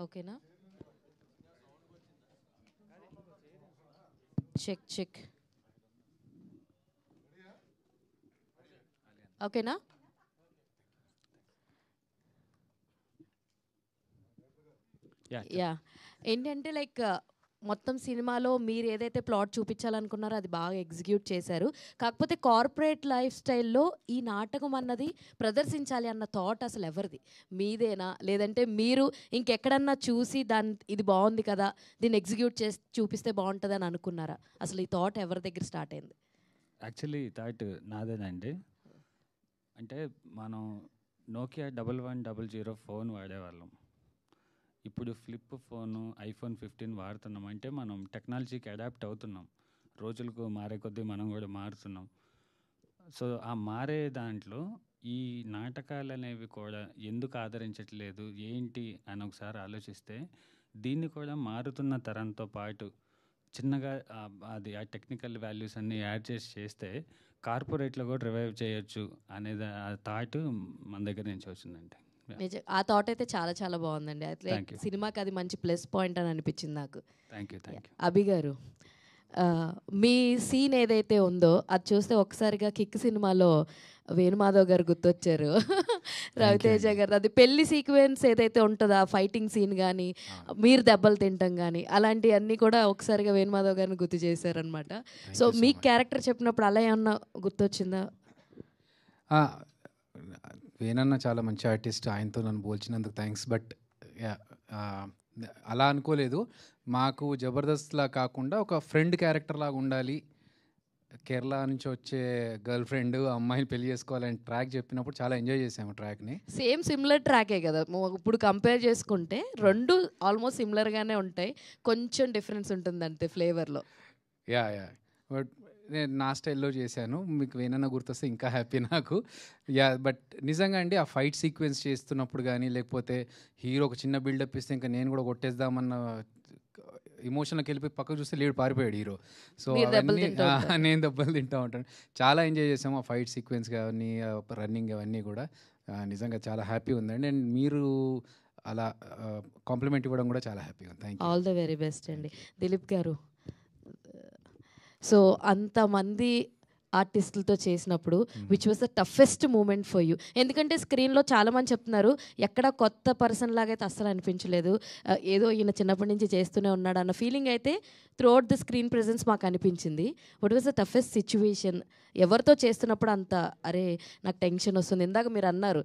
ఓకేనా? Check check. ఓకేనా? Yeah, ఏంటంటే లైక్ మొత్తం సినిమాలో మీరు ఏదైతే ప్లాట్ చూపించాలనుకున్నారో అది బాగా ఎగ్జిక్యూట్ చేశారు. కాకపోతే కార్పొరేట్ లైఫ్ స్టైల్లో ఈ నాటకం అన్నది ప్రదర్శించాలి అన్న థాట్ అసలు ఎవరిది? మీదేనా, లేదంటే మీరు ఇంకెక్కడన్నా చూసి ఇది బాగుంది కదా, దీన్ని ఎగ్జిక్యూట్ చేసి చూపిస్తే బాగుంటుంది అని అనుకున్నారా? అసలు ఈ థాట్ ఎవరి దగ్గర స్టార్ట్ అయింది? యాక్చువల్లీ థాట్ నాదేనండి. అంటే మనం నోకియా 1100 ఫోన్ వాడేవాళ్ళం. ఇప్పుడు ఫ్లిప్ ఫోను, ఐఫోన్ 15 వాడుతున్నాం. అంటే మనం టెక్నాలజీకి అడాప్ట్ అవుతున్నాం. రోజులకు మారే కొద్దీ మనం కూడా మారుతున్నాం. సో ఆ మారే దాంట్లో ఈ నాటకాలు అనేవి కూడా ఎందుకు ఆదరించట్లేదు ఏంటి అని ఒకసారి ఆలోచిస్తే, దీన్ని కూడా మారుతున్న తరంతో పాటు చిన్నగా అది ఆ టెక్నికల్ వాల్యూస్ అన్నీ యాడ్ చేస్తే కార్పొరేట్లో కూడా రివైవ్ చేయొచ్చు అనేది ఆ థాట్ మన దగ్గర నుంచి వచ్చిందండి. ఆ థాట్ అయితే చాలా చాలా బాగుందండి. అట్లే సినిమాకి అది మంచి ప్లస్ పాయింట్ అని అనిపించింది నాకు. Thank you. అభి గారు, మీ సీన్ ఏదైతే ఉందో అది చూస్తే ఒకసారిగా కిక్ సినిమాలో వేణుమాధవ్ గారు గుర్తొచ్చారు. రవితేజ గారు, అది పెళ్లి సీక్వెన్స్ ఏదైతే ఉంటుందో ఆ ఫైటింగ్ సీన్ కానీ, మీరు దెబ్బలు తింటాం కానీ, అలాంటివన్నీ కూడా ఒకసారిగా వేణుమాధవ్ గారిని గుర్తు చేశారనమాట. సో మీ క్యారెక్టర్ చెప్పినప్పుడు అలా ఏమన్నా గుర్తొచ్చిందా? వేణన్న చాలా మంచి ఆర్టిస్ట్, ఆయనతో నన్ను పోల్చినందుకు థ్యాంక్స్. బట్ అలా అనుకోలేదు. మాకు జబర్దస్త్లా కాకుండా ఒక ఫ్రెండ్ క్యారెక్టర్ లాగా ఉండాలి, కేరళ నుంచి వచ్చే గర్ల్ ఫ్రెండ్ అమ్మాయిని పెళ్లి చేసుకోవాలని ట్రాక్ చెప్పినప్పుడు చాలా ఎంజాయ్ చేసాము ట్రాక్ని. సేమ్ సిమిలర్ ట్రాకే కదా, ఇప్పుడు కంపేర్ చేసుకుంటే రెండు ఆల్మోస్ట్ సిమిలర్గానే ఉంటాయి, కొంచెం డిఫరెన్స్ ఉంటుంది అంతే ఫ్లేవర్లో. యా బట్ నేను నా స్టైల్లో చేశాను. మీకు వేణన్న గుర్తొస్తే ఇంకా హ్యాపీ నాకు. బట్ నిజంగా అండి, ఆ ఫైట్ సీక్వెన్స్ చేస్తున్నప్పుడు కానీ, లేకపోతే హీరో ఒక చిన్న బిల్డప్ ఇస్తే ఇంకా నేను కూడా కొట్టేద్దామన్న ఎమోషన్కి వెళ్ళిపోయి పక్కకు చూస్తే లీడ్ పారిపోయాడు హీరో. సో అవన్నీ నేను దెబ్బలు తింటూ ఉంటాను. చాలా ఎంజాయ్ చేసాము ఆ ఫైట్ సీక్వెన్స్ కానీ, రన్నింగ్ అవన్నీ కూడా. నిజంగా చాలా హ్యాపీ ఉందండి. అండ్ మీరు అలా కాంప్లిమెంట్ ఇవ్వడం కూడా చాలా హ్యాపీగా ఉంది. Thank you. All the very best అండి. దిలీప్ గారు, సో అంతమంది ఆర్టిస్టులతో చేసినప్పుడు which was the toughest moment for you? ఎందుకంటే స్క్రీన్లో చాలామంది చెప్తున్నారు ఎక్కడ కొత్త పర్సన్ లాగా అయితే అస్సలు అనిపించలేదు, ఏదో ఈయన చిన్నప్పటి నుంచి చేస్తూనే ఉన్నాడు అన్న ఫీలింగ్ అయితే త్రూఅవుట్ ద స్క్రీన్ ప్రెజెన్స్ మాకు అనిపించింది. What was the toughest situation? ఎవరితో చేస్తున్నప్పుడు అంత అరే నాకు టెన్షన్ వస్తుంది? ఇందాక మీరు అన్నారు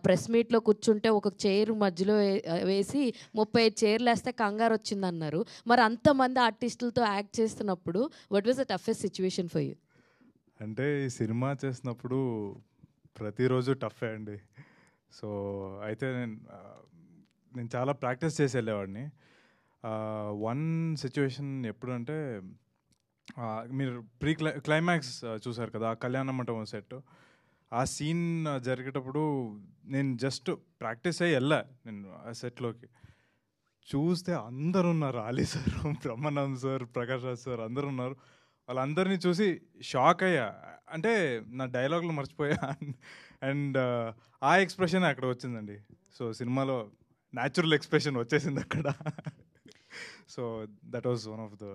ప్రెస్ మీట్లో కూర్చుంటే ఒక చైర్ మధ్యలో వేసి 35 చైర్లు వేస్తే కంగారు వచ్చింది అన్నారు. మరి అంతమంది ఆర్టిస్టులతో యాక్ట్ చేస్తున్నప్పుడు what was the toughest situation for you? అంటే ఈ సినిమా చేసినప్పుడు ప్రతిరోజు టఫే అండి. సో అయితే నేను చాలా ప్రాక్టీస్ చేసి వెళ్ళేవాడిని. వన్ సిచ్యువేషన్ ఎప్పుడంటే, మీరు క్లైమాక్స్ చూసారు కదా, ఆ కళ్యాణ మంటపం సెట్, ఆ సీన్ జరిగేటప్పుడు నేను జస్ట్ ప్రాక్టీస్ అయ్యి వెళ్ళా నేను ఆ సెట్లోకి. చూస్తే అందరు ఉన్నారు, Ali sir, Brahmanand sir, Prakash Raj sir అందరు ఉన్నారు. వాళ్ళందరినీ చూసి షాక్ అయ్యా. అంటే నా డైలాగులు మర్చిపోయా. అండ్ ఆ ఎక్స్ప్రెషన్ అక్కడ వచ్చిందండి. సో సినిమాలో న్యాచురల్ ఎక్స్ప్రెషన్ వచ్చేసింది అక్కడ. So that was one of the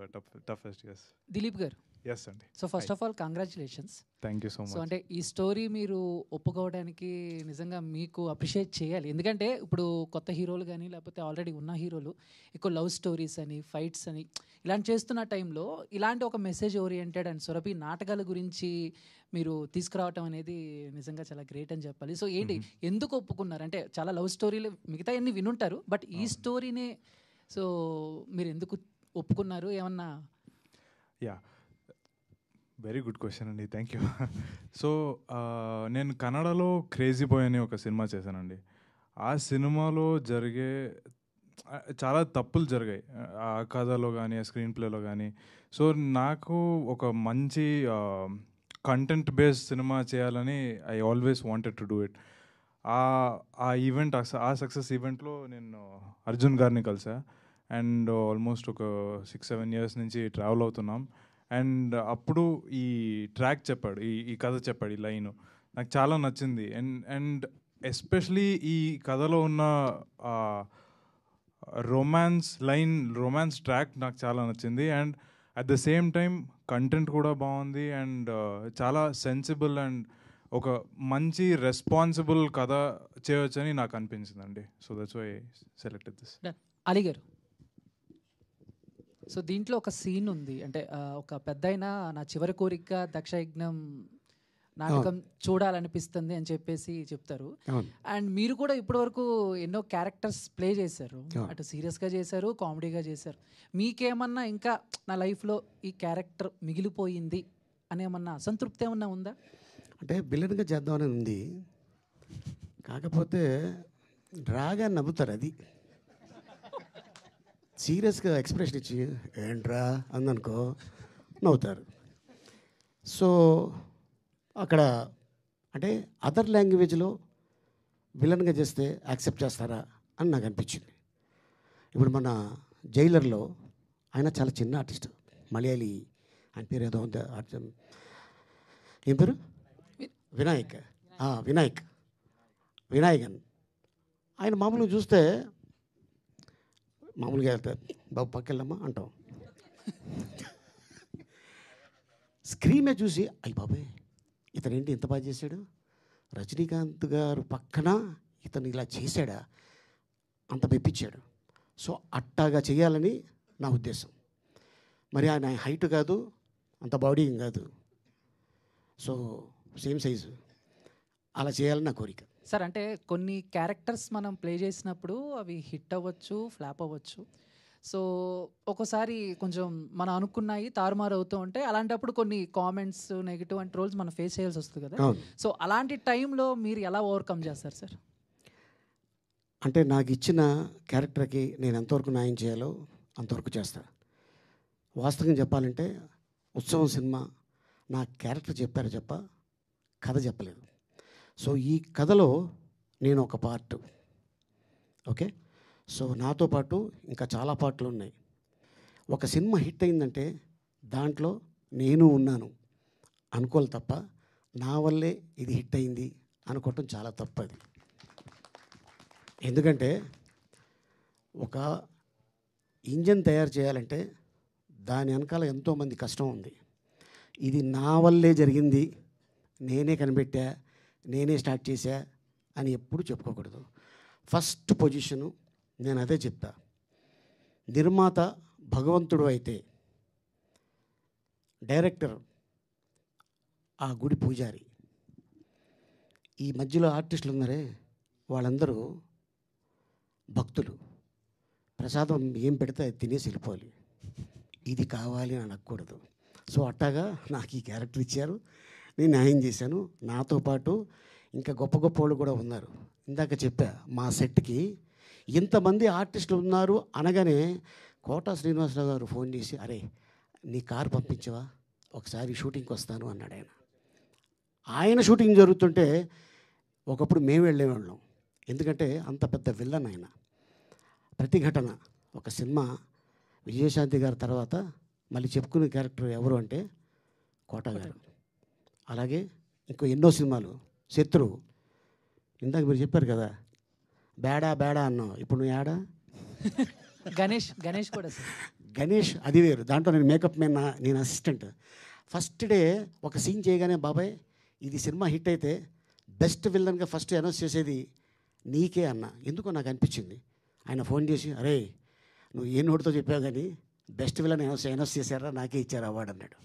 toughest. Yes Dileep గారు. ఎస్ అండి. So first of all congratulations. Thank you so much. So అంటే ఈ స్టోరీ మీరు ఒప్పుకోవడానికి నిజంగా మీకు అప్రిషియేట్ చేయాలి. ఎందుకంటే ఇప్పుడు కొత్త హీరోలు కానీ లేకపోతే ఆల్రెడీ ఉన్న హీరోలు ఎక్కువ లవ్ స్టోరీస్ అని, ఫైట్స్ అని ఇలాంటి చేస్తున్న టైంలో ఇలాంటి ఒక మెసేజ్ ఓరియంటెడ్ అండ్ సురభి నాటకాల గురించి మీరు తీసుకురావటం అనేది నిజంగా చాలా గ్రేట్ అని చెప్పాలి. సో ఏంటి, ఎందుకు ఒప్పుకున్నారు? అంటే చాలా లవ్ స్టోరీలు మిగతా అన్ని వినుంటారు, బట్ ఈ స్టోరీనే సో మీరు ఎందుకు ఒప్పుకున్నారు? ఏమన్నా? యా, వెరీ గుడ్ క్వశ్చన్ అండి, థ్యాంక్ యూ. సో నేను కన్నడలో క్రేజీ బాయ్ అని ఒక సినిమా చేశానండి. ఆ సినిమాలో జరిగే చాలా తప్పులు జరిగాయి ఆ కథలో కానీ, ఆ స్క్రీన్ ప్లేలో కానీ. సో నాకు ఒక మంచి కంటెంట్ బేస్డ్ సినిమా చేయాలని I always wanted to do it. ఆ ఈవెంట్, ఆ సక్సెస్ ఈవెంట్లో నేను అర్జున్ గారిని కలిసా. అండ్ ఆల్మోస్ట్ ఒక 6-7 years నుంచి ట్రావెల్ అవుతున్నాం. అండ్ అప్పుడు ఈ ట్రాక్ చెప్పాడు, ఈ కథ చెప్పాడు, ఈ లైన్ నాకు చాలా నచ్చింది. అండ్ ఎస్పెషలీ ఈ కథలో ఉన్న రొమాన్స్ ట్రాక్ నాకు చాలా నచ్చింది. And at the same time content కూడా బాగుంది. అండ్ చాలా సెన్సిబుల్ అండ్ ఒక మంచి రెస్పాన్సిబుల్ కథ చేయవచ్చని నాకు అనిపించిందండి. So that's why selected this. Ali గారు, సో దీంట్లో ఒక సీన్ ఉంది, అంటే ఒక పెద్దయిన నా చివరి కోరిక దక్షయజ్ఞం నాటకం చూడాలనిపిస్తుంది అని చెప్పేసి చెప్తారు. అండ్ మీరు కూడా ఇప్పటివరకు ఎన్నో క్యారెక్టర్స్ ప్లే చేశారు, అటు సీరియస్గా చేశారు, కామెడీగా చేశారు. మీకేమన్నా ఇంకా నా లైఫ్లో ఈ క్యారెక్టర్ మిగిలిపోయింది అని ఏమన్నా అసంతృప్తి ఏమన్నా ఉందా? అంటే విలన్గా చేద్దామని ఉంది, కాకపోతే రాగా నవ్వుతారు. అది సీరియస్గా ఎక్స్ప్రెషన్ ఇచ్చి ఏంట్రా అందనుకో నవ్వుతారు. సో అక్కడ అంటే అదర్ లాంగ్వేజ్లో విలన్గా చేస్తే యాక్సెప్ట్ చేస్తారా అని నాకు అనిపించింది. ఇప్పుడు మన జైలర్లో ఆయన చాలా చిన్న ఆర్టిస్ట్, మలయాళీ, ఆయన పేరు ఏదో ఉంది, ఏం పేరు, వినాయకన్. ఆయన మామూలుగా చూస్తే మామూలుగా వెళ్తారు, బాబు పక్కెళ్ళమ్మా అంటాం. స్క్రీన్ చూసి అయ్యి బాబాయ్ ఇతను ఏంటి ఇంత బాగా చేశాడు, రజనీకాంత్ గారు పక్కన ఇతను ఇలా చేశాడా, అంత మెప్పించాడు. సో అట్టాగా చేయాలని నా ఉద్దేశం. మరి ఆయన హైట్ కాదు, అంత బాడీ కాదు, సో సేమ్ సైజు, అలా చేయాలని నా కోరిక. సార్ అంటే కొన్ని క్యారెక్టర్స్ మనం ప్లే చేసినప్పుడు అవి హిట్ అవ్వచ్చు, ఫ్లాప్ అవ్వచ్చు. సో ఒక్కోసారి కొంచెం మనం అనుకున్నాయి తారుమారు అవుతూ ఉంటే అలాంటప్పుడు కొన్ని కామెంట్స్, నెగిటివ్ అండ్ ట్రోల్స్ మనం ఫేస్ చేయాల్సి వస్తుంది కదా. సో అలాంటి టైంలో మీరు ఎలా ఓవర్కమ్ చేస్తారు సార్? అంటే నాకు ఇచ్చిన క్యారెక్టర్కి నేను ఎంతవరకు న్యాయం చేయాలో అంతవరకు చేస్తాను. వాస్తవంగా చెప్పాలంటే ఉత్సవం సినిమా నా క్యారెక్టర్ చెప్పారు చెప్ప, కథ చెప్పలేదు. సో ఈ కథలో నేను ఒక పార్ట్, ఓకే. సో నాతో పాటు ఇంకా చాలా పార్ట్లు ఉన్నాయి. ఒక సినిమా హిట్ అయిందంటే దాంట్లో నేను ఉన్నాను అనుకోవాలి తప్ప నా వల్లే ఇది హిట్ అయింది అనుకోవటం చాలా తప్పది. ఎందుకంటే ఒక ఇంజన్ తయారు చేయాలంటే దాని వెనకాల ఎంతోమంది కష్టం ఉంది. ఇది నా వల్లే జరిగింది, నేనే కనిపెట్టా, నేనే స్టార్ట్ చేశా అని ఎప్పుడు చెప్పుకోకూడదు. ఫస్ట్ పొజిషను నేను అదే చెప్తా. నిర్మాత భగవంతుడు అయితే డైరెక్టర్ ఆ గుడి పూజారి. ఈ మధ్యలో ఆర్టిస్టులు ఉన్నారే వాళ్ళందరూ భక్తులు. ప్రసాదం ఏం పెడితే అది తినేసి వెళ్ళిపోవాలి, ఇది కావాలి అని అనకూడదు. సో అట్టాగా నాకు ఈ క్యారెక్టర్ ఇచ్చారు, నేను న్యాయం చేశాను. నాతో పాటు ఇంకా గొప్ప గొప్ప వాళ్ళు కూడా ఉన్నారు. ఇందాక చెప్పా మా సెట్కి ఇంతమంది ఆర్టిస్టులు ఉన్నారు అనగానే కోటా శ్రీనివాసరావు గారు ఫోన్ చేసి అరే నీ కారు పంపించవా, ఒకసారి షూటింగ్కి వస్తాను అన్నాడు. ఆయన షూటింగ్ జరుగుతుంటే ఒకప్పుడు మేము వెళ్ళేవాళ్ళం, ఎందుకంటే అంత పెద్ద విల్లన్ ఆయన. ప్రతిఘటన ఒక సినిమా విజయశాంతి గారి తర్వాత మళ్ళీ చెప్పుకునే క్యారెక్టర్ ఎవరు అంటే కోటా గారు. అలాగే ఇంకో ఎన్నో సినిమాలు, శత్రువు ఇందాక మీరు చెప్పారు కదా బేడా బేడా అన్నావు, ఇప్పుడు నువ్వు యాడా. గణేష్ కూడా సార్, గణేష్ అది వేరు, దాంట్లో నేను మేకప్ మ్యాన్, నేను అసిస్టెంట్. ఫస్ట్ డే ఒక సీన్ చేయగానే బాబాయ్ ఇది సినిమా హిట్ అయితే బెస్ట్ విల్లన్గా ఫస్ట్ అనౌన్స్ చేసేది నీకే అన్న. ఎందుకో నాకు అనిపించింది. ఆయన ఫోన్ చేసి అరే నువ్వు ఏ నోటితో చెప్పావు కానీ బెస్ట్ విల్లన్ అనౌన్స్ చేశారా, నాకే ఇచ్చారు అవార్డు అన్నాడు.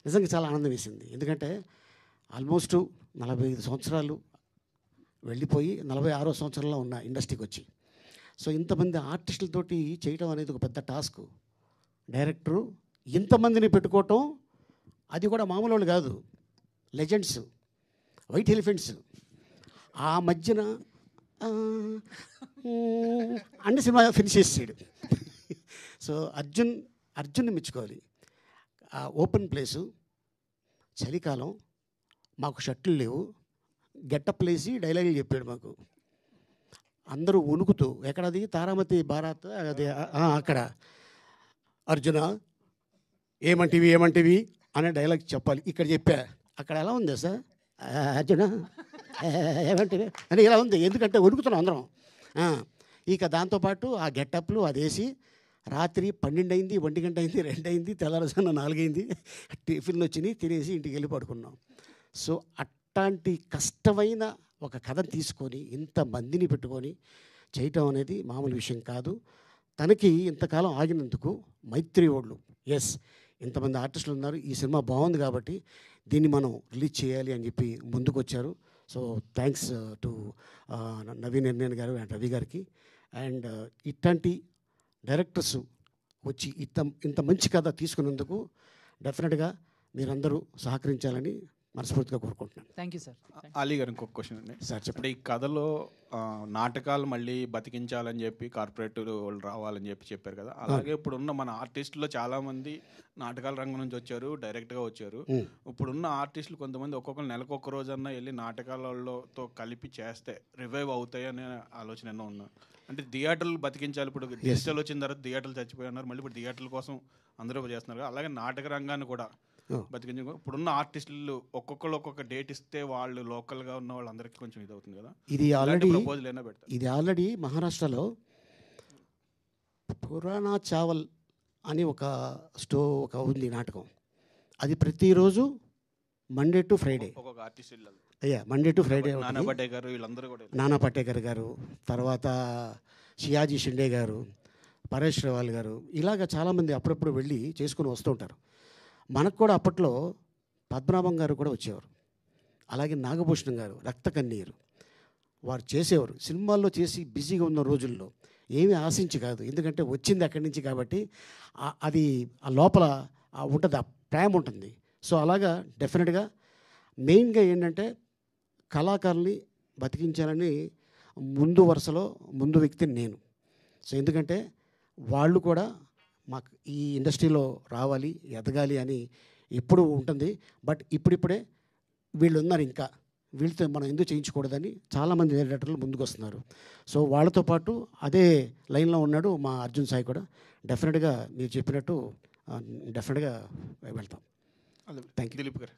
నిజంగా చాలా ఆనందం వేసింది. ఎందుకంటే ఆల్మోస్ట్ 45 సంవత్సరాలు వెళ్ళిపోయి 46వ సంవత్సరంలో ఉన్న ఇండస్ట్రీకి వచ్చి, సో ఇంతమంది ఆర్టిస్టులతోటి చేయటం అనేది ఒక పెద్ద టాస్క్. డైరెక్టరు ఇంతమందిని పెట్టుకోవటం అది కూడా మామూలు వాళ్ళు కాదు, లెజెండ్స్, వైట్ ఎలిఫెంట్స్. ఆ మధ్యన అన్ని సినిమా ఫినిష్ చేసాడు. సో అర్జున్ని మెచ్చుకోవాలి. ఆ ఓపెన్ ప్లేసు, చలికాలం, మాకు షర్ట్లు లేవు, గెటప్ లేసి డైలాగులు చెప్పాడు మాకు. అందరూ వణుకుతూ, ఎక్కడది తారామతి బారాత్ అది అక్కడ అర్జున ఏమంటివి అనే డైలాగ్ చెప్పాలి. ఇక్కడ చెప్పా, అక్కడ ఎలా ఉంది సార్ అర్జున ఏమంటివి అని ఇలా ఉంది. ఎందుకంటే వణుకుతున్నాం అందరం. ఇక దాంతోపాటు ఆ గెటప్లు అదేసి రాత్రి 12 అయింది, 1 గంట అయింది, 2 అయింది, తెల్లారుజామున 4 అయింది, టిఫిన్లు వచ్చినాయి, తినేసి ఇంటికి వెళ్ళి పడుకున్నాం. సో అట్లాంటి కష్టమైన ఒక కథను తీసుకొని ఇంతమందిని పెట్టుకొని చేయటం అనేది మామూలు విషయం కాదు. తనకి ఇంతకాలం ఆగినందుకు మైత్రి వాళ్ళు ఎస్ ఇంతమంది ఆర్టిస్టులు ఉన్నారు, ఈ సినిమా బాగుంది కాబట్టి దీన్ని మనం రిలీజ్ చేయాలి అని చెప్పి ముందుకు వచ్చారు. సో థ్యాంక్స్ టు నవీన్ ఎర్నేన్ గారు అండ్ రవి గారికి. అండ్ ఇట్లాంటి డైరెక్టర్స్ వచ్చి ఇంత మంచి కథ తీసుకున్నందుకు డెఫినెట్గా మీరందరూ సహకరించాలని మనస్ఫూర్తిగా కోరుకుంటున్నాను. Thank you sir. అలీ గారు ఇంకొక క్వశ్చన్ అండి. సార్ చెప్పండి. అంటే ఈ కథలో నాటకాలు మళ్ళీ బతికించాలని చెప్పి కార్పొరేట్ వాళ్ళు రావాలని చెప్పారు కదా, అలాగే ఇప్పుడున్న మన ఆర్టిస్టులో చాలామంది నాటకాల రంగం నుంచి వచ్చారు, డైరెక్ట్గా వచ్చారు. ఇప్పుడున్న ఆర్టిస్టులు కొంతమంది ఒక్కొక్కరు నెలకు ఒక్క రోజన్నా వెళ్ళి నాటకాలతో కలిపి చేస్తే రివైవ్ అవుతాయి అనే ఆలోచన ఎన్నో ఉన్నా. అంటే థియేటర్లు బతికించాలి. ఇప్పుడు డిజిటల్ వచ్చిన తర్వాత థియేటర్లు చచ్చిపోయి ఉన్నారు, మళ్ళీ ఇప్పుడు థియేటర్ల కోసం అందరూ చేస్తున్నారు కదా, అలాగే నాటక రంగాన్ని కూడా బతికించ. ఇప్పుడున్న ఆర్టిస్టులు ఒక్కొక్కరు ఒక్కొక్క డేట్ ఇస్తే వాళ్ళు లోకల్గా ఉన్న వాళ్ళందరికీ కొంచెం ఇది అవుతుంది కదా. ఇది ఆల్రెడీ మహారాష్ట్రలో పురాణా చావల్ అని ఒక ఉంది నాటకం. అది ప్రతిరోజు మండే టు ఫ్రైడే, ఒక్కొక్క ఆర్టిస్ట్ మండే టు ఫ్రైడే. నానా పటేకర్ వీళ్ళందరూ కూడా, నానా పటేకర్ గారు, తర్వాత షియాజీ షిండే గారు, పరేష్ రావల్ గారు, ఇలాగ చాలామంది అప్పుడప్పుడు వెళ్ళి చేసుకుని వస్తూ ఉంటారు. మనకు కూడా అప్పట్లో పద్మనాభం గారు కూడా వచ్చేవారు, అలాగే నాగభూషణం గారు, రక్త కన్నీరు వారు చేసేవారు. సినిమాల్లో చేసి బిజీగా ఉన్న రోజుల్లో ఏమీ ఆశించి కాదు, ఎందుకంటే వచ్చింది అక్కడి నుంచి కాబట్టి అది ఆ లోపల ఉంటుంది, ఆ ప్రేమ ఉంటుంది. సో అలాగా డెఫినెట్గా మెయిన్గా ఏంటంటే కళాకారుల్ని బతికించాలని ముందు వరుసలో ముందు వ్యక్తిని నేను. సో ఎందుకంటే వాళ్ళు కూడా మాకు ఈ ఇండస్ట్రీలో రావాలి, ఎదగాలి అని ఎప్పుడు ఉంటుంది. బట్ ఇప్పుడిప్పుడే వీళ్ళు ఉన్నారు, ఇంకా వీళ్ళతో మనం ఎందుకు చేయించకూడదని చాలామంది డైరెక్టర్లు ముందుకు వస్తున్నారు. సో వాళ్ళతో పాటు అదే లైన్లో ఉన్నాడు మా అర్జున్ సాయి కూడా. డెఫినెట్గా మీరు చెప్పినట్టు డెఫినెట్గా వెళ్తాం. Thank you. దిలీప్ గారు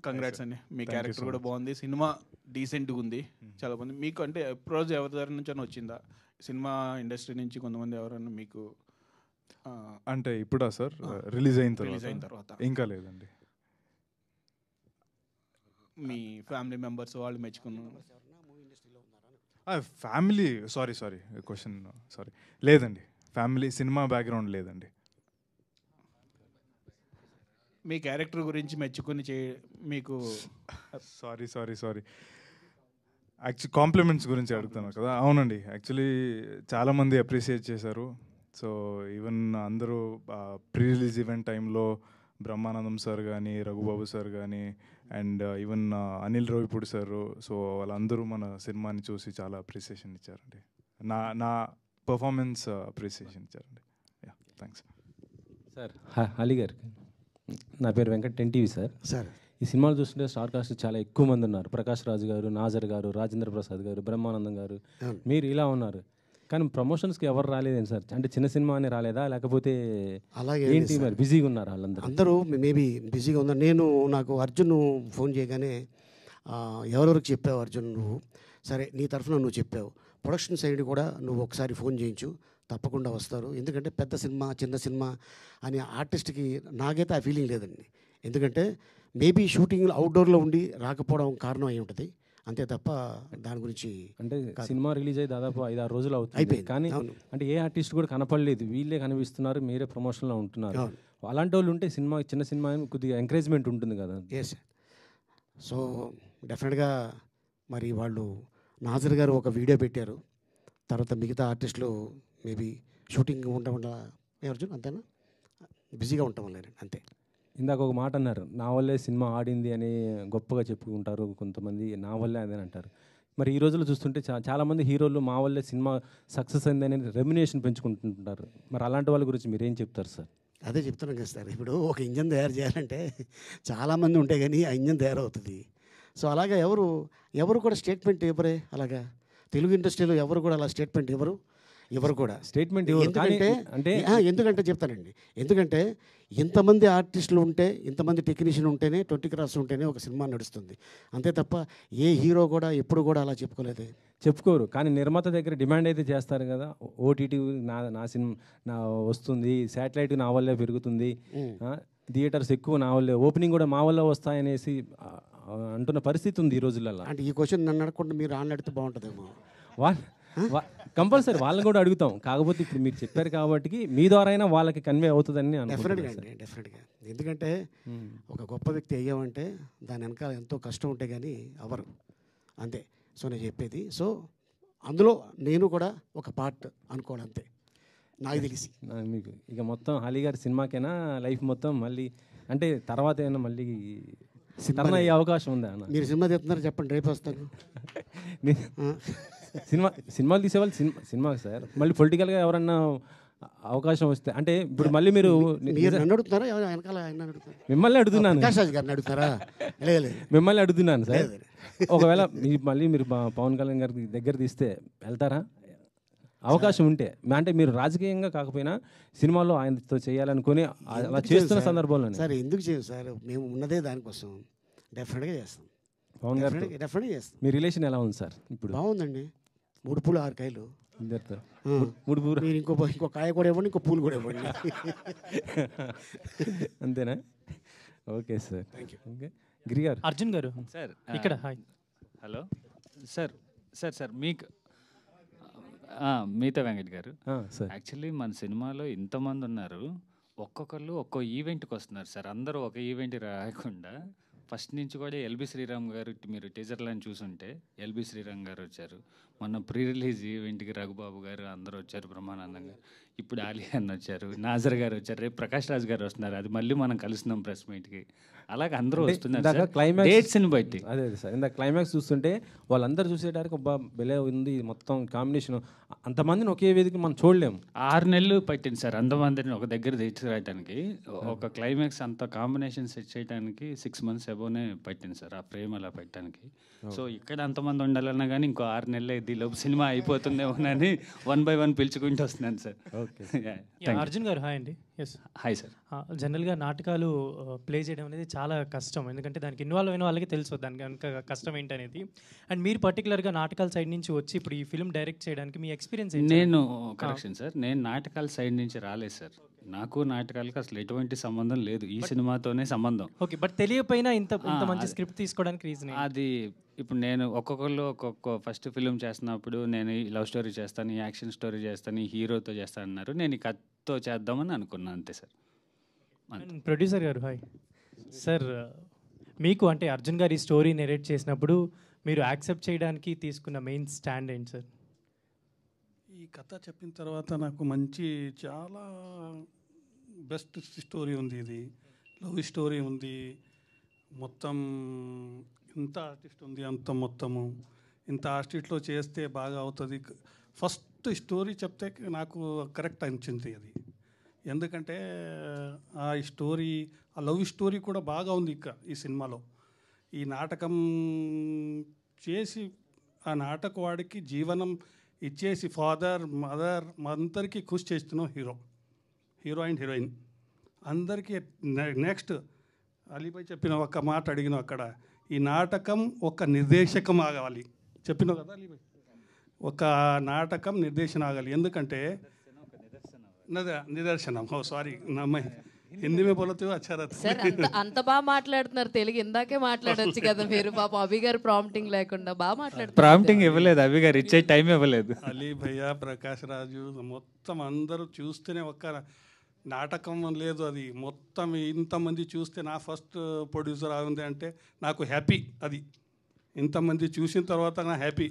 కంగ్రాట్స్ అండి, మీ క్యారెక్టర్ కూడా బాగుంది, సినిమా డీసెంట్గా ఉంది. చాలా మంది మీకు అంటే అప్రోచ్ ఎవరి దగ్గర నుంచి అని వచ్చిందా, సినిమా ఇండస్ట్రీ నుంచి కొంతమంది ఎవరైనా మీకు? అంటే ఇప్పుడా సార్ రిలీజ్ అయిన తర్వాత ఇంకా లేదండి. మీ ఫ్యామిలీ మెంబర్స్ వాళ్ళు మెచ్చుకున్నారు? ఫ్యామిలీ సారీ క్వశ్చన్ లేదండి, ఫ్యామిలీ సినిమా బ్యాక్గ్రౌండ్ లేదండి. మీ క్యారెక్టర్ గురించి మెచ్చుకుని మీకు సారీ యాక్చువల్లీ కాంప్లిమెంట్స్ గురించి అడుగుతున్నారు కదా. అవునండి, యాక్చువల్లీ చాలామంది అప్రిషియేట్ చేశారు. సో ఈవెన్ అందరూ ప్రీ రిలీజ్ ఈవెంట్ టైంలో బ్రహ్మానందం సార్ కానీ, రఘుబాబు సార్ కానీ, and even Anil Ravipudi sir, so వాళ్ళందరూ మన సినిమాని చూసి చాలా అప్రిసియేషన్ ఇచ్చారండి. నా పర్ఫార్మెన్స్ అప్రిసియేషన్ ఇచ్చారండి. Thanks sir. అలీ గారు, నా పేరు వెంకట్, ఎన్టీవీ సార్. సార్ ఈ సినిమాలు చూస్తుంటే స్టార్ కాస్ట్ చాలా ఎక్కువ మంది ఉన్నారు. ప్రకాష్ రాజ్ గారు, నాజర్ గారు, రాజేంద్ర ప్రసాద్ గారు, బ్రహ్మానందం గారు, మీరు ఇలా ఉన్నారు. కానీ ప్రమోషన్స్కి ఎవరు రాలేదేంటి సార్? అంటే చిన్న సినిమా అని రాలేదా, లేకపోతే అలాగే ఏంటి మరి బిజీగా ఉన్నారు అందరూ మేబీ బిజీగా ఉన్నారు. నాకు అర్జున్ ఫోన్ చేయగానే ఎవరెవరికి చెప్పావు అర్జున్ నువ్వు, సరే నీ తరఫున నువ్వు చెప్పావు, ప్రొడక్షన్ సైడ్ కూడా నువ్వు ఒకసారి ఫోన్ చేయించు, తప్పకుండా వస్తారు. ఎందుకంటే పెద్ద సినిమా చిన్న సినిమా అని ఆర్టిస్ట్కి నాకైతే ఆ ఫీలింగ్ లేదండి. ఎందుకంటే మేబీ షూటింగ్ అవుట్డోర్లో ఉండి రాకపోవడం కారణం అయి ఉంటుంది, అంతే తప్ప దాని గురించి. అంటే సినిమా రిలీజ్ అయ్యి దాదాపు 5-6 రోజులు అవుతుంది, కానీ అంటే ఏ ఆర్టిస్ట్ కూడా కనపడలేదు, వీళ్ళే కనిపిస్తున్నారు, మీరే ప్రమోషన్లో ఉంటున్నారు. అలాంటి వాళ్ళు ఉంటే సినిమా చిన్న సినిమా కొద్దిగా ఎంకరేజ్మెంట్ ఉంటుంది కదా. ఎస్. సో డెఫినెట్గా మరి వాళ్ళు నాజర్ గారు ఒక వీడియో పెట్టారు, తర్వాత మిగతా ఆర్టిస్టులు మేబీ షూటింగ్ ఉండడం అర్జున్ అంతేనా బిజీగా ఉంటాం వల్ల అంతే. ఇందాక ఒక మాట అన్నారు, నా వల్లే సినిమా ఆడింది అని గొప్పగా చెప్పుకుంటారు కొంతమంది, నా వల్లే అదే అంటారు. మరి ఈ రోజుల్లో చూస్తుంటే చాలామంది హీరోలు మా వల్లే సినిమా సక్సెస్ అయింది అని రెమ్యునేషన్ పెంచుకుంటుంటారు. మరి అలాంటి వాళ్ళ గురించి మీరు ఏం చెప్తారు సార్? అదే చెప్తున్నాను కదా సార్, ఇప్పుడు ఒక ఇంజన్ తయారు చేయాలంటే చాలామంది ఉంటే కానీ ఆ ఇంజన్ తయారవుతుంది. సో అలాగా ఎవరు కూడా స్టేట్మెంట్ ఇవ్వరే, అలాగా తెలుగు ఇండస్ట్రీలో ఎవరు కూడా అలా స్టేట్మెంట్ ఇవ్వరు. ఎవరు కూడా. స్టేట్మెంట్ ఎందుకంటే అంటే ఎందుకంటే చెప్తానండి, ఎందుకంటే ఇంతమంది ఆర్టిస్టులు ఉంటే, ఇంతమంది టెక్నీషియన్ ఉంటేనే, 20 క్రాఫ్ట్స్ ఉంటేనే ఒక సినిమా నడుస్తుంది. అంతే తప్ప ఏ హీరో కూడా ఎప్పుడు కూడా అలా చెప్పుకోలేదే. చెప్పుకోరు, కానీ నిర్మాత దగ్గర డిమాండ్ అయితే చేస్తారు కదా. ఓటీటీ నా సినిమా నా వస్తుంది, శాటిలైట్ నా వల్లే పెరుగుతుంది, థియేటర్స్ ఎక్కువ నా వల్లే, ఓపెనింగ్ కూడా మా వల్ల వస్తాయనేసి అంటున్న పరిస్థితి ఉంది ఈ రోజులలో. అంటే ఈ క్వశ్చన్ నన్ను అడగకుండా మీరు అడిగితే బాగుంటుందేమో. కంపల్సరీ వాళ్ళని కూడా అడుగుతాం. కాకపోతే ఇప్పుడు మీరు చెప్పారు కాబట్టి మీ ద్వారా అయినా వాళ్ళకి కన్వే అవుతుందని డెఫినెట్గా అండి, డెఫినెట్గా. ఎందుకంటే ఒక గొప్ప వ్యక్తి అయ్యామంటే దాని వెనకాల ఎంతో కష్టం ఉంటే కానీ అవరు, అంతే. సో నేను చెప్పేది, సో అందులో నేను కూడా ఒక పార్ట్ అనుకోవడం అంతే నాకు తెలిసి. మీకు ఇక మొత్తం అలీ గారి సినిమాకైనా లైఫ్ మొత్తం మళ్ళీ అంటే తర్వాత ఏమైనా మళ్ళీ టర్న్ అయ్యే అవకాశం ఉందా అన్న? మీరు సినిమా చెప్తున్నారు చెప్పండి, రేపు వస్తాను. సినిమాలు తీసేవాళ్ళు సినిమా సార్, మళ్ళీ పొలిటికల్గా ఎవరన్నా అవకాశం వస్తే అంటే ఇప్పుడు మళ్ళీ మీరు నన్ను అడుగుతున్నారా వెనకాల మిమ్మల్ని అడుగుతున్నాను, ప్రకాష్ రాజ్ గారిని అడుగుతున్నారా? లేదు మిమ్మల్ని అడుగుతున్నాను సార్. ఒకవేళ మళ్ళీ మీరు పవన్ కళ్యాణ్ గారి దగ్గర తీస్తే వెళ్తారా అవకాశం ఉంటే? అంటే మీరు రాజకీయంగా కాకపోయినా సినిమాలో ఆయనతో చేయాలనుకుని అలా చేస్తున్న సందర్భంలో సార్ ఎందుకు చేయం సార్, మేము ఉన్నదే దానికోసం. డెఫినెట్గా చేస్తాం పవన్ గారు, డెఫినెట్గా చేస్తాం. మీ రిలేషన్ ఎలా ఉంది సార్ ఇప్పుడు? బాగుందండి, 3 పూలు 6 కాయలు. ఇద్దరితో 3 పూలు, మీరు ఇంకో కాయ కూడా ఇవ్వండి, ఇంకో పూలు కూడా ఇవ్వండి. అంతేనా? Okay sir, okay. గిరి గారు, అర్జున్ గారు సార్ ఇక్కడ. హాయ్. Hello sir. సార్ మీకు మిగతా వెంకట్ గారు, యాక్చువల్లీ మన సినిమాలో ఇంతమంది ఉన్నారు, ఒక్కొక్కళ్ళు ఒక్కో ఈవెంట్కి వస్తున్నారు సార్. అందరూ ఒక ఈవెంట్ రాకుండా ఫస్ట్ నుంచి కూడా ఎల్బి శ్రీరామ్ గారు, మీరు టీజర్లను చూసుంటే ఎల్బి శ్రీరామ్ గారు వచ్చారు, మొన్న ప్రీ రిలీజ్ ఈవెంట్కి రఘుబాబు గారు అందరూ వచ్చారు బ్రహ్మానందంగా, ఇప్పుడు ఆలీ అన్న వచ్చారు, నాజర్ గారు వచ్చారు, రేపు ప్రకాష్ రాజ్ గారు వస్తున్నారు, అది మళ్ళీ మనం కలుస్తున్నాం ప్రెస్ మీట్కి. అలాగే అందరూ వస్తున్నారు డేట్స్ని బట్టి. అదే సార్, ఇందాక క్లైమాక్స్ చూస్తుంటే వాళ్ళందరూ చూసేటానికి బెలే ఉంది మొత్తం కాంబినేషన్. అంతమందిని ఒకే వేదిక మనం చూడలేము. 6 నెలలు పట్టింది సార్ అంతమందిని ఒక దగ్గర తీసుకురావడానికి. ఒక క్లైమాక్స్ అంత కాంబినేషన్ సెట్ చేయడానికి 6 months అబోనే పట్టింది సార్ ఆ ఫ్రేమ్ అలా పెట్టడానికి. సో ఇక్కడ అంతమంది ఉండాలన్నా కానీ ఇంకో 6 నెలలు అయింది, లోపు సినిమా అయిపోతుందేమోనని 1 by 1 పిలుచుకుంటూ వస్తున్నాను సార్. అర్జున్ గారు హాయ్ అండి. Yes hi sir. జనరల్గా నాటకాలు ప్లే చేయడం అనేది చాలా కష్టం, ఎందుకంటే దానికి ఇన్వాల్వ్ అయిన వాళ్ళకి తెలుసు దానికి కనుక కష్టం ఏంటనేది. అండ్ మీరు పర్టికులర్గా నాటకాల సైడ్ నుంచి వచ్చి ఇప్పుడు ఈ ఫిల్మ్ డైరెక్ట్ చేయడానికి మీ ఎక్స్పీరియన్స్ ఏంటి? నేను కరెక్షన్ సార్, నేను నాటకాల సైడ్ నుంచి రాలేదు సార్. నాకు నాటకాలకు అసలు ఎటువంటి సంబంధం లేదు, ఈ సినిమాతోనే సంబంధం. ఓకే, బట్ తెలియపోయినా ఇంత మంచి స్క్రిప్ట్ తీసుకోవడానికి రీజన్ అది ఇప్పుడు నేను ఒక్కొక్కళ్ళు ఒక్కొక్క ఫస్ట్ ఫిల్మ్ చేస్తున్నప్పుడు నేను ఈ లవ్ స్టోరీ చేస్తాను, ఈ యాక్షన్ స్టోరీ చేస్తాను, ఈ హీరోతో చేస్తాను అన్నారు, నేను ఈ కథతో చేద్దామని అనుకున్నాను అంతే సార్. ప్రొడ్యూసర్ గారు హాయ్ సార్. మీకు అంటే అర్జున్ గారి స్టోరీ నెరేట్ చేసినప్పుడు మీరు యాక్సెప్ట్ చేయడానికి తీసుకున్న మెయిన్ స్టాండ్ ఏంటి సార్? ఈ కథ చెప్పిన తర్వాత నాకు మంచి చాలా బెస్ట్ స్టోరీ ఉంది, ఇది లవ్ స్టోరీ ఉంది, మొత్తం ఇంత ఆర్టిస్ట్ ఉంది, అంత మొత్తము ఇంత ఆర్టిస్ట్లో చేస్తే బాగా అవుతుంది. ఫస్ట్ స్టోరీ చెప్తే నాకు కరెక్ట్ అనిపించింది అది, ఎందుకంటే ఆ స్టోరీ, ఆ లవ్ స్టోరీ కూడా బాగా ఉంది ఈ సినిమాలో. ఈ నాటకం చేసి ఆ నాటకవాడికి జీవనం ఇచ్చేసి ఫాదర్ మదర్ అందరికీ ఖుషి చేస్తున్నాం హీరో అండ్ హీరోయిన్ అందరికీ. నెక్స్ట్ అలీభాయ్ చెప్పిన ఒక మాట అడిగిన అక్కడ, ఈ నాటకం ఒక నిర్దేశకం ఆగాలి చెప్పినావు కదా అలీభాయ్, ఒక నాటకం నిర్దేశన ఆగాలి. ఎందుకంటే నిదర్శనం సారీ నమ్మాయి హిందీ మే బోలతే అచ్చా రహతా. సార్ అంత బాగా మాట్లాడుతున్నారు తెలుగు, ఇందాకే మాట్లాడొచ్చు కదా మీరు. పాప అభి గారు ప్రాంప్టింగ్ లేకుండా బాగా మాట్లాడుతున్నారు. ప్రాంప్టింగ్ ఇవ్వలేదు అభి గారు, ఇచ్చే టైం ఇవ్వలేదు. అలీ భయ్య, ప్రకాష్ రాజు మొత్తం అందరూ చూస్తేనే ఒక్క నాటకం లేదు, అది మొత్తం ఇంతమంది చూస్తే నా ఫస్ట్ ప్రొడ్యూసర్ ఉంది అంటే నాకు హ్యాపీ. అది ఇంతమంది చూసిన తర్వాత నా హ్యాపీ,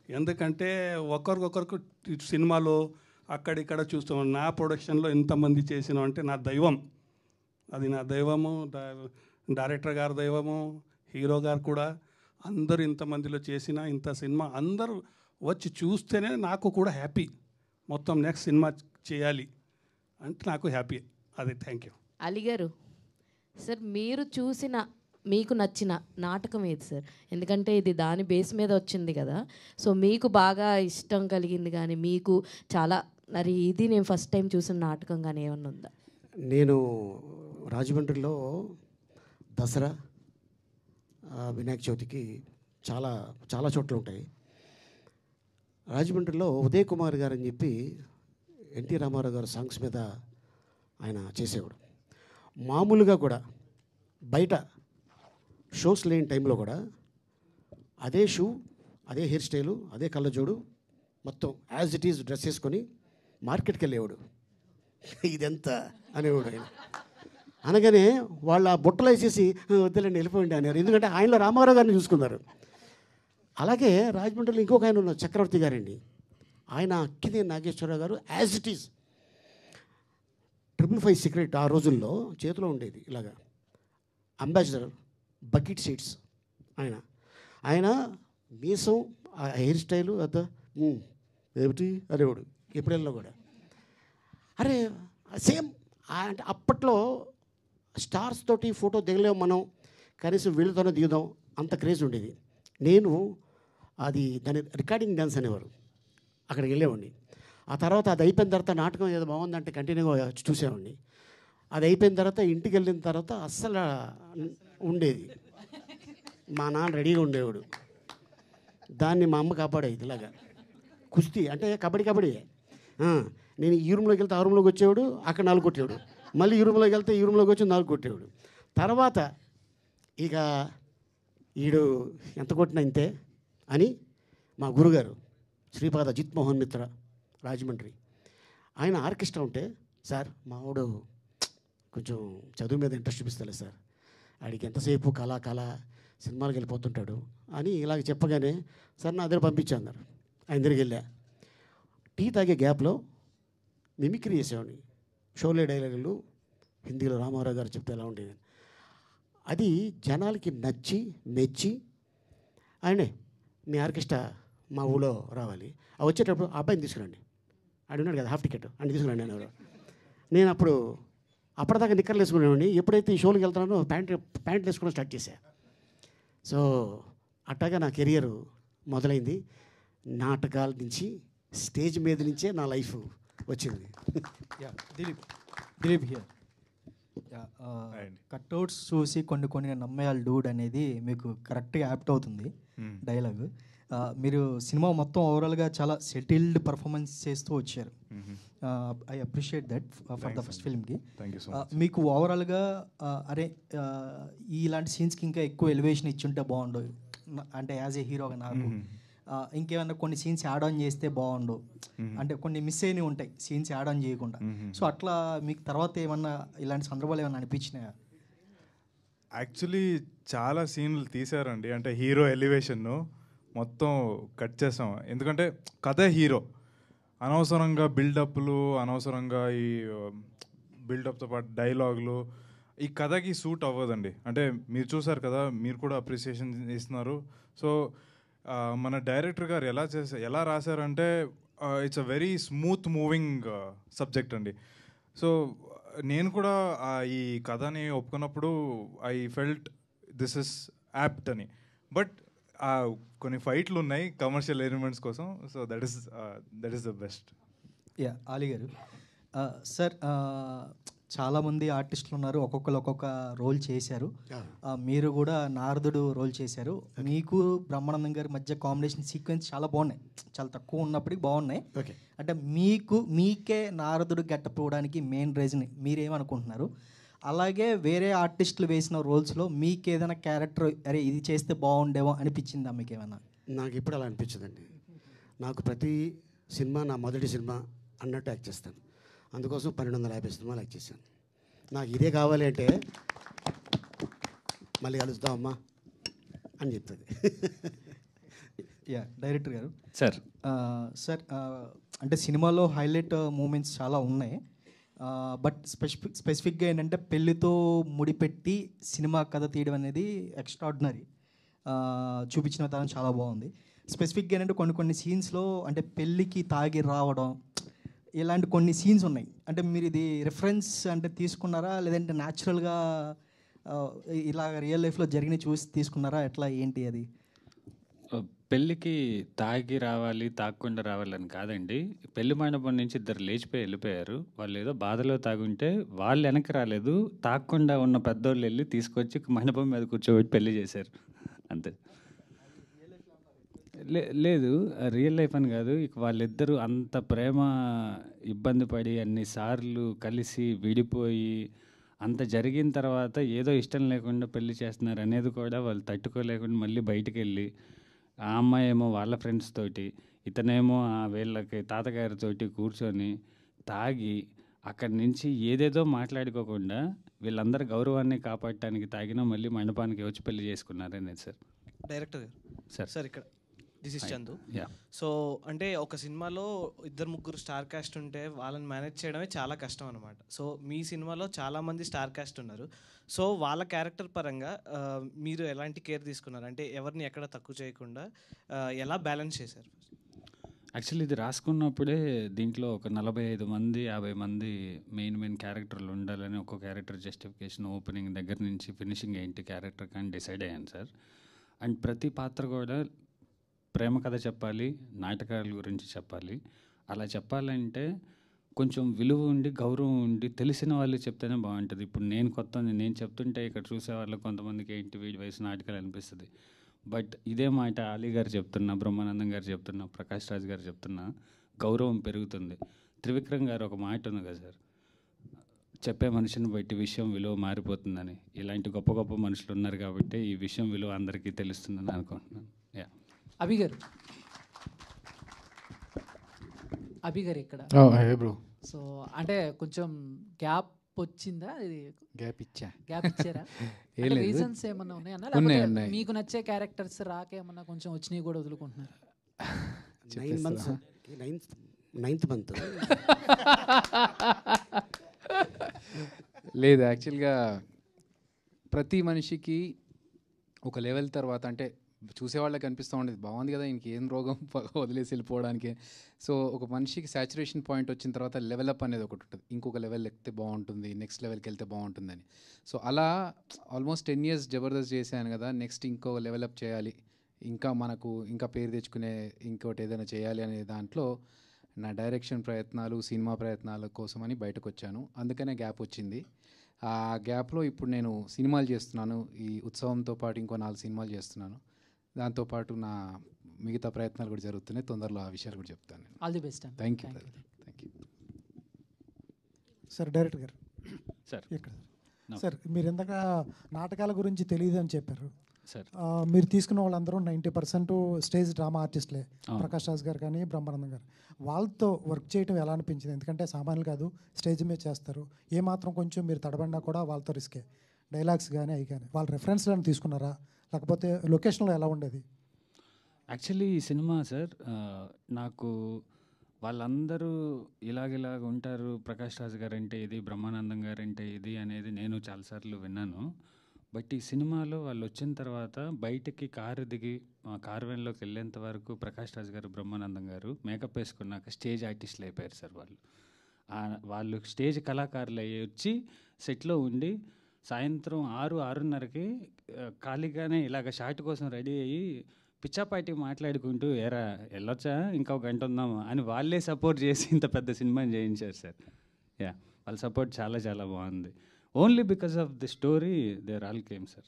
ఎందుకంటే ఒకరికొకరికి సినిమాలో అక్కడిక్కడ చూస్తాం, నా ప్రొడక్షన్లో ఇంతమంది చేసిన అంటే నా దైవం, అది నా దైవము, డైరెక్టర్ గారు దైవము, హీరో గారు కూడా, అందరూ ఇంతమందిలో చేసిన ఇంత సినిమా అందరూ వచ్చి చూస్తేనే నాకు కూడా హ్యాపీ, మొత్తం నెక్స్ట్ సినిమా చేయాలి అంటే నాకు హ్యాపీ. అది థ్యాంక్ యూ. అలీ గారు సార్, మీరు చూసిన మీకు నచ్చిన నాటకం ఏది సార్? ఎందుకంటే ఇది దాని బేస్ మీద వచ్చింది కదా. సో మీకు బాగా ఇష్టం కలిగింది కానీ, మీకు చాలా మరి ఇది నేను ఫస్ట్ టైం చూసిన నాటకం కానీ ఏమన్నా ఉందా? నేను రాజమండ్రిలో దసరా వినాయక చవితికి చాలా చాలా చోట్ల ఉంటాయి. రాజమండ్రిలో ఉదయ్ కుమార్ గారు అని చెప్పి ఎన్టీ రామారావు గారు సాంగ్స్ మీద ఆయన చేసేవాడు. మామూలుగా కూడా బయట షోస్ లేని టైంలో కూడా అదే షూ, అదే హెయిర్ స్టైలు, అదే కళ్ళజోడు, మొత్తం యాజ్ ఇట్ ఈజ్ డ్రెస్ వేసుకొని మార్కెట్కి వెళ్ళేవాడు. ఇదెంత అనేవాడు ఆయన. అనగానే వాళ్ళ బుట్టలు వేసేసి వద్దులేండి వెళ్ళిపోయింది అన్నారు. ఎందుకంటే ఆయనలో రామారావు గారిని చూసుకున్నారు. అలాగే రాజమండ్రిలో ఇంకొక ఆయన ఉన్నారు, చక్రవర్తి గారండి. ఆయన అక్కినేని నాగేశ్వరరావు గారు యాజ్ ఇట్ ఈజ్ 555 సిగరెట్ ఆ రోజుల్లో చేతిలో ఉండేది ఇలాగా, అంబాసిడర్ బకెట్ సీట్స్ ఆయన మీసం, ఆ హెయిర్ స్టైలు అద ఏమిటి అనేవాడు ఎప్పుడెల్లో కూడా. అరే సేమ్ అంటే అప్పట్లో స్టార్స్ తోటి ఫోటో దిగలేము మనం, కనీసం వీళ్ళతోనే దిగుదాం, అంత క్రేజ్ ఉండేది. నేను అది దాని రికార్డింగ్ డ్యాన్స్ అనేవారు, అక్కడికి వెళ్ళేవాడిని. ఆ తర్వాత అది అయిపోయిన తర్వాత నాటకం ఏదో బాగుందంటే కంటిన్యూగా చూసేవాడిని. అది అయిపోయిన తర్వాత ఇంటికి వెళ్ళిన తర్వాత అస్సలు ఉండేది, మా నాన్న రెడీగా ఉండేవాడు. దాన్ని మా అమ్మ కాపాడేది ఇలాగా. కుస్తీ అంటే కబడ్డీ. నేను ఈ రూమ్లోకి వెళ్తే ఆ రూమ్లోకి వచ్చేవాడు, అక్కడ 4 కొట్టేవాడు. మళ్ళీ ఈ రూమ్లోకి వెళ్తే ఈ రూమ్లోకి వచ్చి 4 కొట్టేవాడు. తర్వాత ఇక ఈడు ఎంత కొట్టినా ఇంతే అని మా గురుగారు శ్రీపాద జిత్ మోహన్ మిత్ర రాజమండ్రి, ఆయన ఆర్కెస్ట్రా ఉంటే, సార్ మావాడు కొంచెం చదువు మీద ఇంట్రెస్ట్ చూపిస్తలే సార్, ఆడికి ఎంతసేపు కళ సినిమాలకు వెళ్ళిపోతుంటాడు అని ఇలాగ చెప్పగానే సార్ నా దగ్గర పంపించాన్నారు. ఆయన దగ్గరికి వెళ్ళా. టీ తాగే గ్యాప్లో మిమిక్రీ చేసేవాడిని. షోలే డైలాగులు హిందీలో రామారావు గారు చెప్తే ఎలా ఉండేది. అది జనాలకి నచ్చి మెచ్చి, ఆయనే మీ ఆర్కెస్ట్రా మా ఊళ్ళో రావాలి, వచ్చేటప్పుడు ఆ అబ్బాయిని తీసుకురండి, ఉన్నాడు కదా హాఫ్ టికెట్ అని తీసుకురండి అనేవారు. నేను అప్పటిదాకా నిక్కర్లు వేసుకునేవాడిని. ఎప్పుడైతే ఈ షోలకు వెళ్తున్నానో ప్యాంట్లు వేసుకోవడం స్టార్ట్ చేశా. సో అట్టాగా నా కెరియర్ మొదలైంది. నాటకాల నుంచి, స్టేజ్ మీద నుంచే నా లైఫ్ వచ్చింది. దిలీప్ హియర్. కట్అవుట్స్ చూసి కొన్ని నమ్మేయాలి డూడ్ అనేది మీకు కరెక్ట్గా యాప్ట్ అవుతుంది డైలాగ్. మీరు సినిమా మొత్తం ఓవరాల్గా చాలా సెటిల్డ్ పర్ఫార్మెన్స్ చేస్తూ వచ్చారు. I appreciate that for the first ఫిల్మ్కి. మీకు ఓవరాల్గా అరే ఇలాంటి సీన్స్కి ఇంకా ఎక్కువ ఎలివేషన్ ఇచ్చుంటే బాగుండు, అంటే యాజ్ ఏ హీరోగా నాకు ఇంకేమన్నా కొన్ని సీన్స్ యాడ్ ఆన్ చేస్తే బాగుండు, అంటే కొన్ని మిస్ అయినవి ఉంటాయి సీన్స్ యాడ్ ఆన్ చేయకుండా. సో అట్లా మీకు తర్వాత ఏమన్నా ఇలాంటి సందర్భాలు ఏమన్నా అనిపించినాయా? యాక్చువల్లీ చాలా సీన్లు తీశారండి. అంటే హీరో ఎలివేషన్ను మొత్తం కట్ చేసాం. ఎందుకంటే కథ హీరో, అనవసరంగా బిల్డప్లు, అనవసరంగా ఈ బిల్డప్తో పాటు డైలాగులు ఈ కథకి సూట్ అవ్వదండి. అంటే మీరు చూసారు కదా, మీరు కూడా అప్రిసియేషన్ ఇస్తున్నారు. సో మన డైరెక్టర్ గారు ఎలా రాశారంటే it's a very smooth moving subject అండి. సో నేను కూడా ఈ కథని ఒప్పుకున్నప్పుడు I felt this is apt అని. బట్ కొన్ని ఫైట్లు ఉన్నాయి కమర్షియల్ ఎలిమెంట్స్ కోసం. So that is the best. Yeah Ali garu. Sir చాలామంది ఆర్టిస్టులు ఉన్నారు, ఒక్కొక్కరు ఒక్కొక్క రోల్ చేశారు. మీరు కూడా నారదుడు రోల్ చేశారు. మీకు బ్రహ్మానందం గారి మధ్య కాంబినేషన్ సీక్వెన్స్ చాలా బాగున్నాయి, చాలా తక్కువ ఉన్నప్పటికీ బాగున్నాయి. అంటే మీకే నారదుడు గెటప్ ఇవ్వడానికి మెయిన్ రీజన్ మీరేమనుకుంటున్నారు? అలాగే వేరే ఆర్టిస్టులు వేసిన రోల్స్లో మీకు ఏదైనా క్యారెక్టర్ అరే ఇది చేస్తే బాగుండేమో అనిపించిందా మీకు ఏమన్నా? నాకు ఇప్పుడు అలా అనిపించదండి. నాకు ప్రతి సినిమా నా మొదటి సినిమా అన్నట్టు యాక్ట్ చేస్తాను. అందుకోసం 1250 సినిమాలు యాక్ట్ చేశాను. నాకు ఇదే కావాలి అంటే మళ్ళీ కలుస్తామమ్మా అని చెప్తుంది. యా డైరెక్టర్ గారు. సార్ అంటే సినిమాలో హైలైట్ మూమెంట్స్ చాలా ఉన్నాయి. బట్ స్పెసిఫిక్గా ఏంటంటే పెళ్ళితో ముడిపెట్టి సినిమా కథ తీయడం అనేది ఎక్స్ట్రాడినరీ. చూపించిన విధానం చాలా బాగుంది. స్పెసిఫిక్గా ఏంటంటే కొన్ని సీన్స్లో అంటే పెళ్ళికి తాగి రావడం ఇలాంటి కొన్ని సీన్స్ ఉన్నాయి. అంటే మీరు ఇది రిఫరెన్స్ అంటే తీసుకున్నారా, లేదంటే న్యాచురల్గా ఇలా రియల్ లైఫ్లో జరిగిన చూసి తీసుకున్నారా, ఎట్లా ఏంటి అది? పెళ్ళికి తాగి రావాలి, తాగకుండా రావాలని కాదండి. పెళ్లి మండపం నుంచి ఇద్దరు లేచిపోయి వెళ్ళిపోయారు. వాళ్ళు ఏదో బాధలో తాగుంటే వాళ్ళు వెనక్కి రాలేదు. తాగకుండా ఉన్న పెద్దోళ్ళు వెళ్ళి తీసుకొచ్చి మండపం మీద కూర్చోబెట్టి పెళ్లి చేశారు అంతే. లేదు, రియల్ లైఫ్ అని కాదు. ఇక వాళ్ళిద్దరూ అంత ప్రేమ ఇబ్బంది పడి అన్నిసార్లు కలిసి విడిపోయి అంత జరిగిన తర్వాత ఏదో ఇష్టం లేకుండా పెళ్లి చేస్తున్నారు అనేది కూడా వాళ్ళు తట్టుకోలేకుండా మళ్ళీ బయటికి వెళ్ళి, ఆ అమ్మాయి ఏమో వాళ్ళ ఫ్రెండ్స్ తోటి, ఇతనేమో వీళ్ళకి తాతగారితోటి కూర్చొని తాగి అక్కడి నుంచి ఏదేదో మాట్లాడుకోకుండా వీళ్ళందరి గౌరవాన్ని కాపాడటానికి తాగినా మళ్ళీ మండపానికి వచ్చి పెళ్లి చేసుకున్నారనేది సార్. డైరెక్టర్ గారు సార్ సార్ ఇక్కడ this is Chandu. Yeah. So అంటే ఒక సినిమాలో ఇద్దరు ముగ్గురు స్టార్ కాస్ట్ ఉంటే వాళ్ళని మేనేజ్ చేయడమే చాలా కష్టం అనమాట. సో మీ సినిమాలో చాలామంది స్టార్ కాస్ట్ ఉన్నారు. సో వాళ్ళ క్యారెక్టర్ పరంగా మీరు ఎలాంటి కేర్ తీసుకున్నారు? అంటే ఎవరిని ఎక్కడ తక్కువ చేయకుండా ఎలా బ్యాలెన్స్ చేశారు? యాక్చువల్లీ ఇది రాసుకున్నప్పుడే దీంట్లో ఒక 45 మంది 50 మంది మెయిన్ క్యారెక్టర్లు ఉండాలని ఒక క్యారెక్టర్ జస్టిఫికేషన్ ఓపెనింగ్ దగ్గర నుంచి ఫినిషింగ్ ఏంటి క్యారెక్టర్ కానీ డిసైడ్ అయ్యాను సార్. అండ్ ప్రతి పాత్ర కూడా ప్రేమ కథ చెప్పాలి, నాటకాల గురించి చెప్పాలి. అలా చెప్పాలంటే కొంచెం విలువ ఉండి గౌరవం ఉండి తెలిసిన వాళ్ళు చెప్తేనే బాగుంటుంది. ఇప్పుడు నేను కొత్త నేను చెప్తుంటే ఇక్కడ చూసే వాళ్ళకి కొంతమందికి ఏంటి వీడి వయసు నాటకాలు అనిపిస్తుంది. బట్ ఇదే మాట అలీ గారు చెప్తున్నా, బ్రహ్మానందం గారు చెప్తున్నా, ప్రకాష్ రాజ్ గారు చెప్తున్నా, గౌరవం పెరుగుతుంది. త్రివిక్రమ్ గారు ఒక మాట ఉంది కదా సార్, చెప్పే మనిషిని బట్టి విషయం విలువ మారిపోతుందని. ఇలాంటి గొప్ప గొప్ప మనుషులు ఉన్నారు కాబట్టి ఈ విషయం విలువ అందరికీ తెలుస్తుందని అనుకుంటున్నాను. యా. అభి గారు ఇక్కడ బ్రో. సో అంటే కొంచెం గ్యాప్ వచ్చిందా? ఇది గ్యాప్ ఇచ్చారా? ఏం లేదు. రీజన్స్ ఏమన్నా ఉన్నాయన్నా? ఉన్నాయి. లేకపోతే మీకు నచ్చే క్యారెక్టర్స్ రాక ఏమన్నా కొంచెం వచ్చినవి కూడా వదులుకుంటున్నారు? 9 months, 9th month. లేదు, యాక్చువల్గా ప్రతి మనిషికి ఒక లెవెల్ తర్వాత అంటే చూసేవాళ్ళకి అనిపిస్తూ ఉండేది బాగుంది కదా ఇంకేం రోగం వదిలేసి వెళ్ళిపోవడానికి. సో ఒక మనిషికి సాచురేషన్ పాయింట్ వచ్చిన తర్వాత లెవెలప్ అనేది ఒకటి ఉంటుంది. ఇంకొక లెవెల్ ఎక్కితే బాగుంటుంది, నెక్స్ట్ లెవెల్కి వెళ్తే బాగుంటుందని. సో అలా ఆల్మోస్ట్ 10 years జబర్దస్త్ చేశాను కదా, నెక్స్ట్ ఇంకో లెవెలప్ చేయాలి, ఇంకా మనకు ఇంకా పేరు తెచ్చుకునే ఇంకోటి ఏదైనా చేయాలి అనే దాంట్లో నా డైరెక్షన్ ప్రయత్నాలు, సినిమా ప్రయత్నాల కోసమని బయటకు వచ్చాను. అందుకనే గ్యాప్ వచ్చింది. ఆ గ్యాప్లో ఇప్పుడు నేను సినిమాలు చేస్తున్నాను. ఈ ఉత్సవంతో పాటు ఇంకో 4 సినిమాలు చేస్తున్నాను. దాంతోపాటు నా మిగతా ప్రయత్నాలు కూడా జరుగుతున్నాయి. తొందరలో ఆ విషయాలు కూడా చెప్తాను. All the best. Thank you. Sir director గారు సార్ ఇక్కడ సార్, మీరు ఇందాక నాటకాల గురించి తెలియదు అని చెప్పారు సార్. మీరు తీసుకున్న వాళ్ళందరూ 90% స్టేజ్ డ్రామా ఆర్టిస్టులే. ప్రకాష్ రాజ్ గారు కానీ బ్రహ్మానందం గారు, వాళ్ళతో వర్క్ చేయడం ఎలా అనిపించింది? ఎందుకంటే సామాన్యులు కాదు, స్టేజ్ మీద చేస్తారు. ఏమాత్రం కొంచెం మీరు తడబడినా కూడా వాళ్ళతో రిస్కే. డైలాగ్స్ కానీ అవి కానీ వాళ్ళ రెఫరెన్స్లను తీసుకున్నారా, లేకపోతే లొకేషన్లో ఎలా ఉండేది? యాక్చువల్లీ ఈ సినిమా సార్ నాకు వాళ్ళందరూ ఇలాగ ఉంటారు, ప్రకాష్ రాజ్ గారు అంటే ఇది, బ్రహ్మానందం గారు అంటే ఇది అనేది నేను చాలాసార్లు విన్నాను. బట్ ఈ సినిమాలో వాళ్ళు వచ్చిన తర్వాత బయటికి కారు దిగి కారు వ్యాన్లోకి వెళ్ళేంత వరకు ప్రకాష్ రాజ్ గారు, బ్రహ్మానందం గారు మేకప్ వేసుకున్నాక స్టేజ్ ఆర్టిస్టులు అయిపోయారు సార్. వాళ్ళు స్టేజ్ కళాకారులు అయ్యి వచ్చి సెట్లో ఉండి సాయంత్రం 6-6:30కి ఖాళీగానే ఇలాగ షాట్ కోసం రెడీ అయ్యి పిచ్చాపాటి మాట్లాడుకుంటూ ఎరా వెళ్ళొచ్చా ఇంకో గంట ఉందామా అని వాళ్ళే సపోర్ట్ చేసి ఇంత పెద్ద సినిమాని చేయించారు సార్. యా, వాళ్ళ సపోర్ట్ చాలా చాలా బాగుంది. Only because of the story they all came sir.